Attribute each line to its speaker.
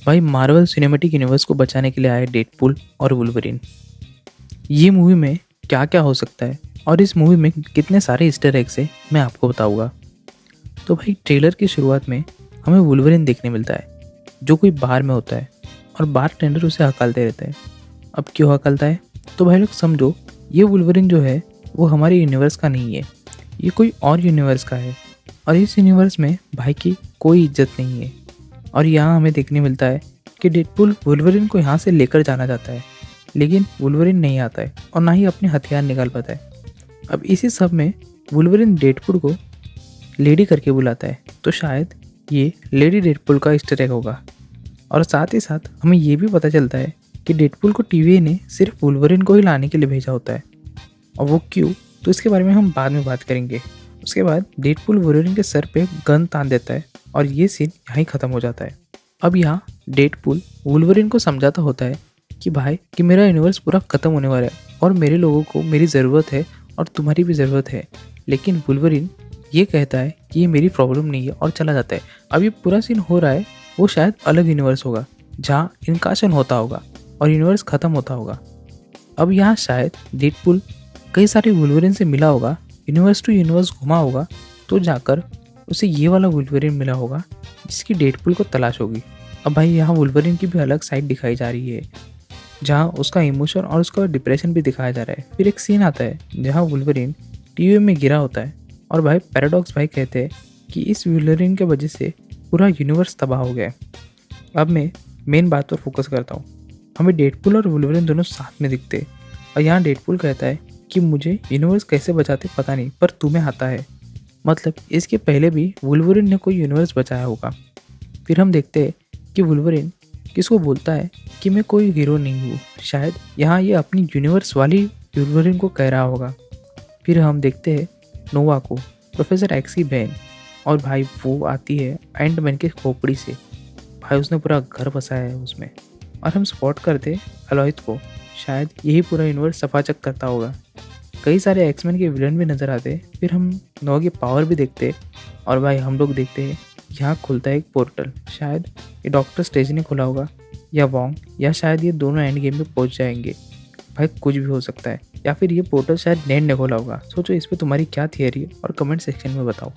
Speaker 1: भाई Marvel cinematic universe को बचाने के लिए आए डेडपूल और वुल्वरिन। ये मूवी में क्या-क्या हो सकता है और इस मूवी में कितने सारे ईस्टर एग्स हैं, मैं आपको बताऊँगा। तो भाई ट्रेलर की शुरुआत में हमें वुल्वरिन देखने मिलता है, जो कोई बार में होता है और बारटेंडर उसे हकालते रहता है। अब क्यों हकलता है? तो भाई लोग समझो, ये वुल्वरिन जो है वो हमारे यूनिवर्स का नहीं है, ये कोई और यूनिवर्स का है और इस यूनिवर्स में भाई की कोई इज्जत नहीं है। और यहाँ हमें देखने मिलता है कि डेडपूल वुल्वरिन को यहाँ से लेकर जाना चाहता है, लेकिन वुल्वरिन नहीं आता है और ना ही अपने हथियार निकाल पाता है। अब इसी सब में वुल्वरिन डेडपूल को लेडी करके बुलाता है, तो शायद ये लेडी डेडपूल का ईस्टर एग होगा। और साथ ही साथ हमें ये भी पता चलता है कि डेडपूल को टीवीए ने सिर्फ वुल्वरिन को ही लाने के लिए भेजा होता है, और वो क्यों, तो इसके बारे में हम बाद में बात करेंगे। उसके बाद डेडपूल वुल्वरिन के सर पे गन तान देता है और ये सीन यहाँ ही ख़त्म हो जाता है। अब यहाँ डेडपूल वुल्वरिन को समझाता होता है कि भाई कि मेरा यूनिवर्स पूरा ख़त्म होने वाला है और मेरे लोगों को मेरी ज़रूरत है और तुम्हारी भी ज़रूरत है। लेकिन वुल्वरिन ये कहता है कि ये मेरी प्रॉब्लम नहीं है और चला जाता है। अब ये पूरा सीन हो रहा है, वो शायद अलग यूनिवर्स होगा जहाँ इनकाशन होता होगा और यूनिवर्स ख़त्म होता होगा। अब यहाँ शायद डेडपूल कई सारे वुल्वरिन से मिला होगा, यूनिवर्स टू यूनिवर्स घुमा होगा, तो जाकर उसे ये वाला वुल्वरिन मिला होगा जिसकी डेडपूल को तलाश होगी। अब भाई यहाँ वुल्वरिन की भी अलग साइड दिखाई जा रही है, जहाँ उसका इमोशन और उसका डिप्रेशन भी दिखाया जा रहा है। फिर एक सीन आता है जहाँ वुल्वरिन टीवी में गिरा होता है और भाई पैराडॉक्स भाई कहते हैं कि इस वुल्वरिन के वजह से पूरा यूनिवर्स तबाह हो गया है। अब मैं मेन बात पर फोकस करता हूँ। हमें डेडपूल और वुल्वरिन दोनों साथ में दिखते हैं और यहाँ डेडपूल कहता है कि मुझे यूनिवर्स कैसे बचाते पता नहीं, पर तुम्हें आता है। मतलब इसके पहले भी वुल्वरिन ने कोई यूनिवर्स बचाया होगा। फिर हम देखते हैं कि वुल्वरिन किसको बोलता है कि मैं कोई हीरो नहीं हूँ। शायद यहाँ ये अपनी यूनिवर्स वाली वुल्वरिन को कह रहा होगा। फिर हम देखते हैं नोवा को, प्रोफेसर एक्स की बहन, और भाई वो आती है एंटमैन के खोपड़ी से। भाई उसने पूरा घर बसाया है उसमें। और हम स्पॉट करते अलोइथ को, शायद यही पूरा यूनिवर्स सफाचक करता होगा। कई सारे एक्समैन के विलन भी नज़र आते। फिर हम नोवा की पावर भी देखते और भाई हम लोग देखते हैं यहाँ खुलता है एक पोर्टल। शायद ये डॉक्टर स्ट्रेंज ने खोला होगा या वॉन्ग, या शायद ये दोनों एंड गेम में पहुँच जाएंगे। भाई कुछ भी हो सकता है, या फिर ये पोर्टल शायद नेड ने खोला होगा। सोचो इस पर तुम्हारी क्या थियरी है और कमेंट सेक्शन में बताओ।